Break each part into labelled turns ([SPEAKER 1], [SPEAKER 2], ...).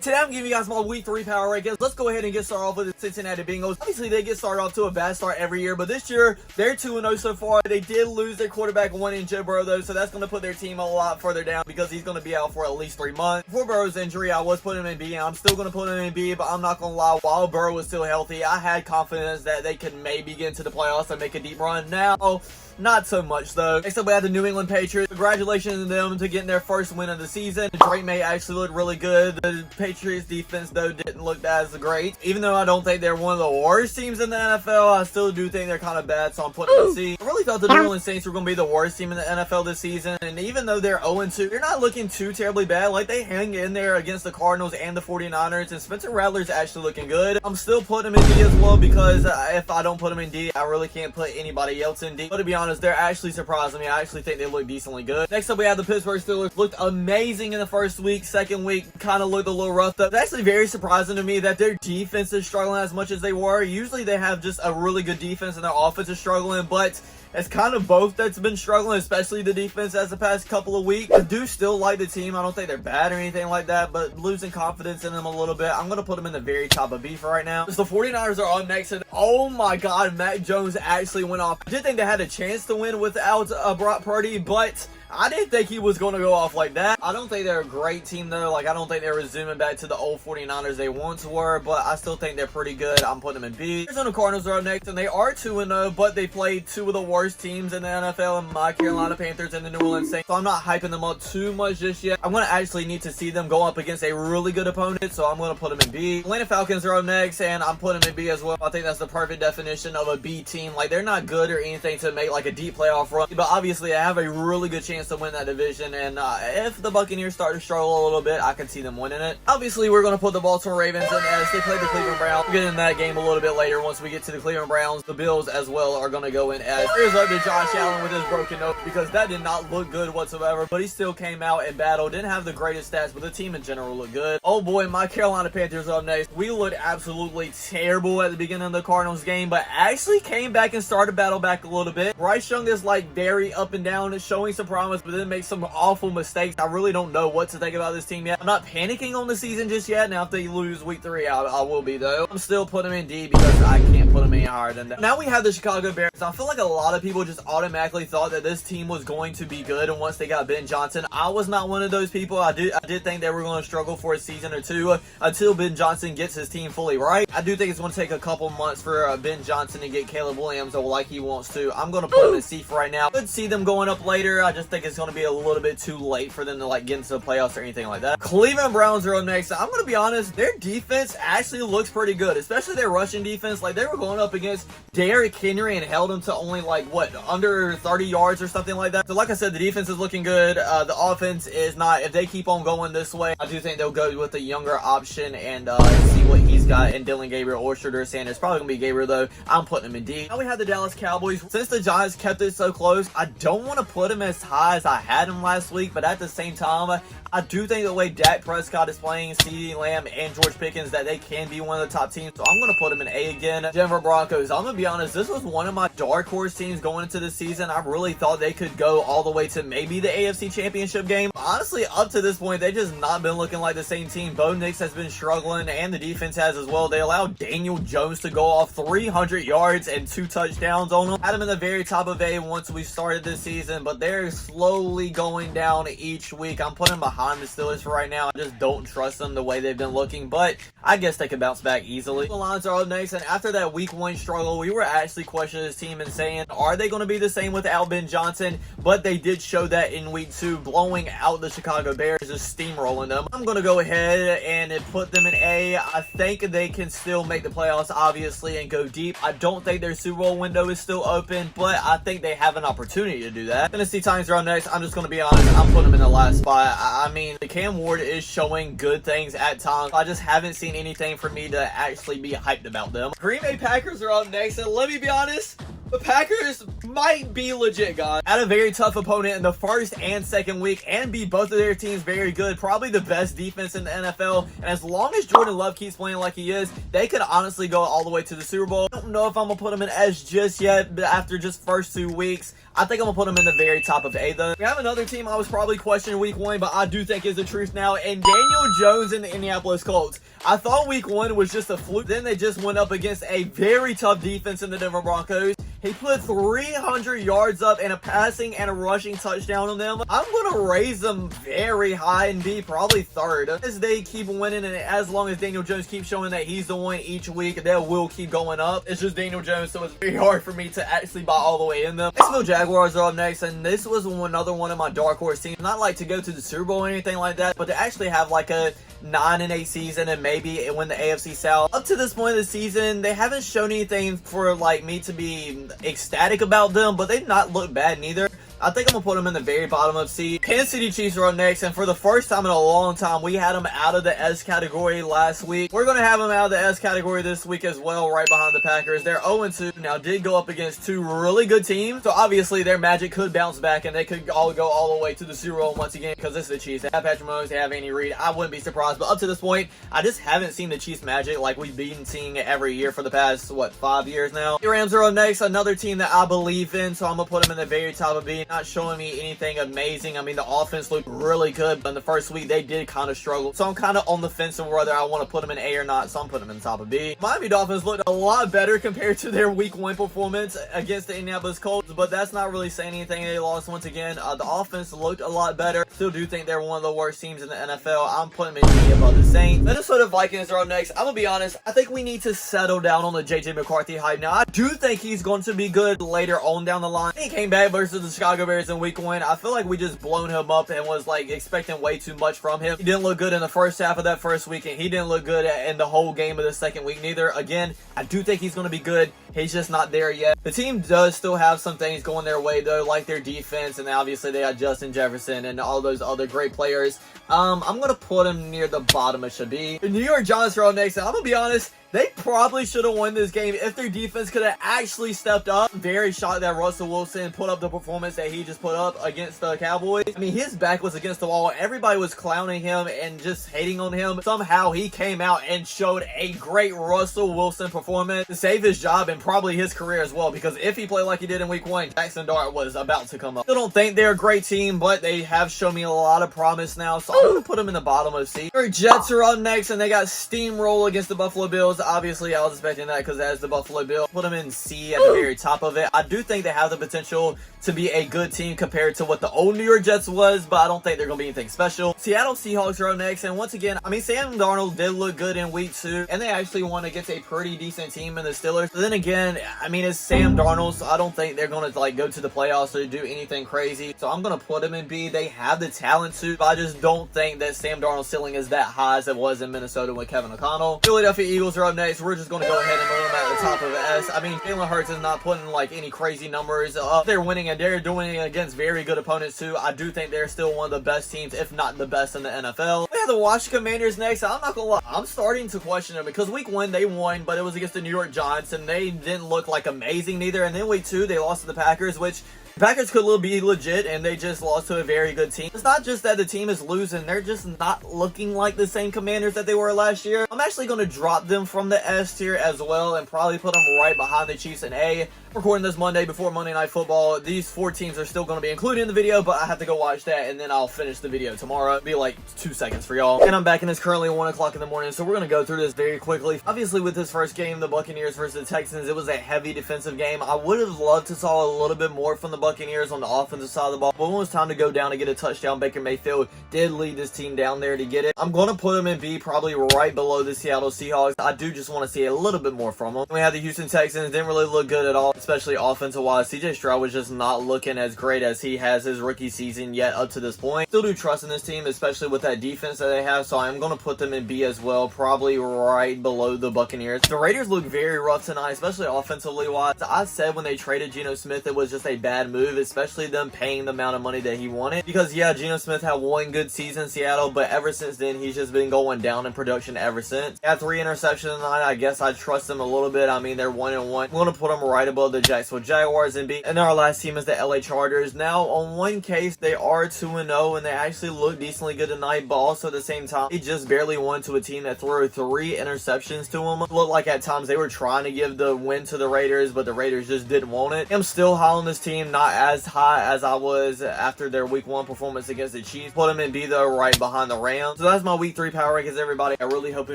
[SPEAKER 1] Today I'm giving you guys my week 3 power rankings. Let's go ahead and get started off with the Cincinnati Bengals. Obviously, they get started off to a bad start every year, but this year, they're 2-0 so far. They did lose their quarterback one in Joe Burrow, though, so that's going to put their team a lot further down because he's going to be out for at least 3 months. Before Burrow's injury, I was putting him in B, and I'm still going to put him in B, but I'm not going to lie, while Burrow was still healthy, I had confidence that they could maybe get into the playoffs and make a deep run. Now, not so much, though. Next up, we have the New England Patriots. Congratulations to them to getting their first win of the season. Drake May actually looked really good. The Patriots defense, though, didn't look as great. Even though I don't think they're one of the worst teams in the NFL, I still do think they're kind of bad, so I'm putting them in C. I really thought the New Orleans Saints were going to be the worst team in the NFL this season, and even though they're 0-2, they're not looking too terribly bad. Like, they hang in there against the Cardinals and the 49ers, and Spencer Rattler's actually looking good. I'm still putting them in D as well because if I don't put them in D, I really can't put anybody else in D. But to be honest, they're actually surprising me. I actually think they look decently good. Next up, we have the Pittsburgh Steelers. Looked amazing in the first week. Second week, kind of looked a little rough, though. It's actually very surprising to me that their defense is struggling as much as they were. Usually, they have just a really good defense and their offense is struggling, but it's kind of both that's been struggling, especially the defense as the past couple of weeks. I do still like the team. I don't think they're bad or anything like that, but losing confidence in them a little bit. I'm going to put them in the very top of B for right now. So the 49ers are up next, and oh my God, Mac Jones actually went off. I did think they had a chance to win without Brock Purdy, but I didn't think he was going to go off like that. I don't think they're a great team, though. Like, I don't think they're resuming back to the old 49ers they once were, but I still think they're pretty good. I'm putting them in B. Arizona Cardinals are up next, and they are 2-0, but they played two of the worst teams in the NFL, my Carolina Panthers and the New Orleans Saints, so I'm not hyping them up too much just yet. I'm going to actually need to see them go up against a really good opponent, so I'm going to put them in B. Atlanta Falcons are up next, and I'm putting them in B as well. I think that's the perfect definition of a B team. Like, they're not good or anything to make, like, a deep playoff run, but obviously, I have a really good chance to win that division, and if the Buccaneers start to struggle a little bit, I can see them winning it. Obviously, we're going to put the Baltimore Ravens in as they play the Cleveland Browns. We'll get in that game a little bit later once we get to the Cleveland Browns. The Bills as well are going to go in as here's up to Josh Allen with his broken nose because that did not look good whatsoever, but he still came out and battled. Didn't have the greatest stats, but the team in general looked good. Oh boy, my Carolina Panthers up next. We looked absolutely terrible at the beginning of the Cardinals game, but actually came back and started battle back a little bit. Bryce Young is like very up and down and showing some promise, but then makes some awful mistakes. I really don't know what to think about this team yet. I'm not panicking on the season just yet. Now, if they lose week 3, I will be, though. I'm still putting them in D because I can't put them any higher than that. Now we have the Chicago Bears. I feel like a lot of people just automatically thought that this team was going to be good, and once they got Ben Johnson, I was not one of those people. I did think they were going to struggle for a season or two until Ben Johnson gets his team fully right. I do think it's going to take a couple months for Ben Johnson to get Caleb Williams like he wants to. I'm going to put them in C for right now. Could see them going up later. I just think it's going to be a little bit too late for them to like get into the playoffs or anything like that. Cleveland Browns are up next. I'm going to be honest, their defense actually looks pretty good, especially their rushing defense. Like, they were going up against Derrick Henry and held him to only like what, under 30 yards or something like that. So like I said, the defense is looking good. The offense is not. If they keep on going this way, I do think they'll go with a younger option and see what he's got in Dylan Gabriel or Shedeur Sanders. Probably gonna be Gabriel, though. I'm putting him in D. Now we have the Dallas Cowboys. Since the Giants kept it so close, I don't want to put him as high as I had him last week, but at the same time, I do think the way Dak Prescott is playing, CeeDee Lamb, and George Pickens, that they can be one of the top teams. So I'm going to put them in A again. Denver Broncos. I'm going to be honest, this was one of my dark horse teams going into the season. I really thought they could go all the way to maybe the AFC Championship game. Honestly, up to this point, they've just not been looking like the same team. Bo Nix has been struggling, and the defense has as well. They allowed Daniel Jones to go off 300 yards and 2 touchdowns on them. Had them in the very top of A once we started this season, but they're slowly going down each week. I'm putting them behind the Steelers for right now. I just don't trust them the way they've been looking, but I guess they can bounce back easily. The Lions are up next, and after that week 1 struggle, we were actually questioning this team and saying, are they going to be the same without Ben Johnson? But they did show that in week 2, blowing out the Chicago Bears, just steamrolling them. I'm going to go ahead and put them in A. I think they can still make the playoffs, obviously, and go deep. I don't think their Super Bowl window is still open, but I think they have an opportunity to do that. Tennessee Titans are up next. I'm just going to be honest, I'm putting them in the last spot. I mean, the Cam Ward is showing good things at times. I just haven't seen anything for me to actually be hyped about them. Green Bay Packers are up next, and let me be honest, the Packers might be legit, guys. Had a very tough opponent in the first and second week and beat both of their teams very good. Probably the best defense in the NFL. And as long as Jordan Love keeps playing like he is, they could honestly go all the way to the Super Bowl. I don't know if I'm going to put them in S just yet, but after just first 2 weeks, I think I'm gonna put them in the very top of A though. We have another team I was probably questioning week 1, but I do think is the truth now, and Daniel Jones and the Indianapolis Colts. I thought week 1 was just a fluke. Then they just went up against a very tough defense in the Denver Broncos. He put 300 yards up and a passing and a rushing touchdown on them. I'm going to raise them very high and be probably third. As they keep winning, and as long as Daniel Jones keeps showing that he's the one each week, they will keep going up. It's just Daniel Jones, so it's very hard for me to actually buy all the way in them. Jacksonville Jaguars are up next, and this was another one of my dark horse teams. Not like to go to the Super Bowl or anything like that, but to actually have like a 9-8 season and maybe win the AFC South. Up to this point of the season, they haven't shown anything for like me to be ecstatic about them, but they've not looked bad neither. I think I'm going to put them in the very bottom of C. Kansas City Chiefs are up next, and for the first time in a long time, we had them out of the S category last week. We're going to have them out of the S category this week as well, right behind the Packers. They're 0-2. Now, did go up against 2 really good teams, so obviously their magic could bounce back, and they could all go all the way to the Super Bowl once again, because this is the Chiefs. They have Patrick Mahomes, they have Andy Reid. I wouldn't be surprised, but up to this point, I just haven't seen the Chiefs magic like we've been seeing it every year for the past, 5 years now. The Rams are up next, another team that I believe in, so I'm going to put them in the very top of B. Not showing me anything amazing. I mean, the offense looked really good, but in the first week, they did kind of struggle. So I'm kind of on the fence of whether I want to put them in A or not, so I'm putting them in the top of B. Miami Dolphins looked a lot better compared to their week 1 performance against the Indianapolis Colts, but that's not really saying anything. They lost once again. The offense looked a lot better. Still do think they're one of the worst teams in the NFL. I'm putting them in B above the Saints. Minnesota Vikings are up next. I'm going to be honest. I think we need to settle down on the JJ McCarthy hype. Now, I do think he's going to be good later on down the line. He came back versus the Chicago Bears in week 1. I feel like we just blown him up and was like expecting way too much from him. He didn't look good in the first half of that first week, and he didn't look good in the whole game of the second week neither. Again, I do think he's going to be good. He's just not there yet. The team does still have some things going their way though, like their defense, and obviously they got Justin Jefferson and all those other great players. I'm going to put him near the bottom it should be. The New York Giants are up next, and I'm going to be honest, they probably should have won this game if their defense could have actually stepped up. I'm very shocked that Russell Wilson put up the performance that he just put up against the Cowboys. I mean, his back was against the wall. Everybody was clowning him and just hating on him. Somehow he came out and showed a great Russell Wilson performance to save his job and probably his career as well, because if he played like he did in week 1, Jackson Dart was about to come up. Still don't think they're a great team, but they have shown me a lot of promise now, so I'm going to put them in the bottom of C. Their Jets are up next, and they got steamroll against the Buffalo Bills. Obviously, I was expecting that because as the Buffalo Bills, put them in C at the very top of it. I do think they have the potential to be a good team compared to what the old New York Jets was, but I don't think they're going to be anything special. Seattle Seahawks are up next, and once again, I mean, Sam Darnold did look good in week 2, and they actually won against a pretty decent team in the Steelers. But then again, I mean, it's Sam Darnold, so I don't think they're going to like go to the playoffs or do anything crazy. So I'm going to put them in B. They have the talent to, but I just don't think that Sam Darnold's ceiling is that high as it was in Minnesota with Kevin O'Connell. Philadelphia Eagles are up next. We're just going to go ahead and put them at the top of S. I mean, Jalen Hurts is not putting like any crazy numbers up. They're winning, and they're doing it against very good opponents too. I do think they're still one of the best teams, if not the best in the NFL. We have the Washington Commanders next. I'm not gonna lie, I'm starting to question them because week 1 they won, but it was against the New York Giants, and they didn't look like amazing neither. And then week 2 they lost to the Packers, which the Packers could be legit, and they just lost to a very good team. It's not just that the team is losing, they're just not looking like the same Commanders that they were last year. I'm actually going to drop them from the S tier as well and probably put them right behind the Chiefs in A. Recording this Monday before Monday Night Football. These 4 teams are still going to be included in the video, but I have to go watch that, and then I'll finish the video tomorrow. It'll be like 2 seconds for y'all. And I'm back, and it's currently 1 o'clock in the morning, so we're going to go through this very quickly. Obviously, with this first game, the Buccaneers versus the Texans, it was a heavy defensive game. I would have loved to saw a little bit more from the Buccaneers on the offensive side of the ball, but when it was time to go down and get a touchdown, Baker Mayfield did lead this team down there to get it. I'm going to put them in B, probably right below the Seattle Seahawks. I do just want to see a little bit more from them. We had the Houston Texans, didn't really look good at all, especially offensive wise. CJ Stroud was just not looking as great as he has his rookie season yet up to this point. Still do trust in this team, especially with that defense that they have, so I'm going to put them in B as well, probably right below the Buccaneers. The Raiders look very rough tonight, especially offensively wise. I said when they traded Geno Smith it was just a bad move, especially them paying the amount of money that he wanted, because yeah, Geno Smith had 1 good season in Seattle, but ever since then he's just been going down in production ever since. He had 3 interceptions tonight. I guess I trust them a little bit. I mean, they're 1-1. I'm going to put them right above the Jacksonville Jaguars in B. And our last team is the LA Chargers. Now, on one case, they are 2-0, and they actually look decently good tonight, but also at the same time, they just barely won to a team that threw 3 interceptions to them. It looked like at times they were trying to give the win to the Raiders, but the Raiders just didn't want it. I'm still high on this team, not not as high as I was after their week 1 performance against the Chiefs. Put them in B though, right behind the Rams. So that's my week 3 power rankings, everybody. I really hope you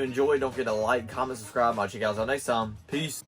[SPEAKER 1] enjoyed. Don't forget to like, comment, subscribe. I'll check you guys out next time. Peace.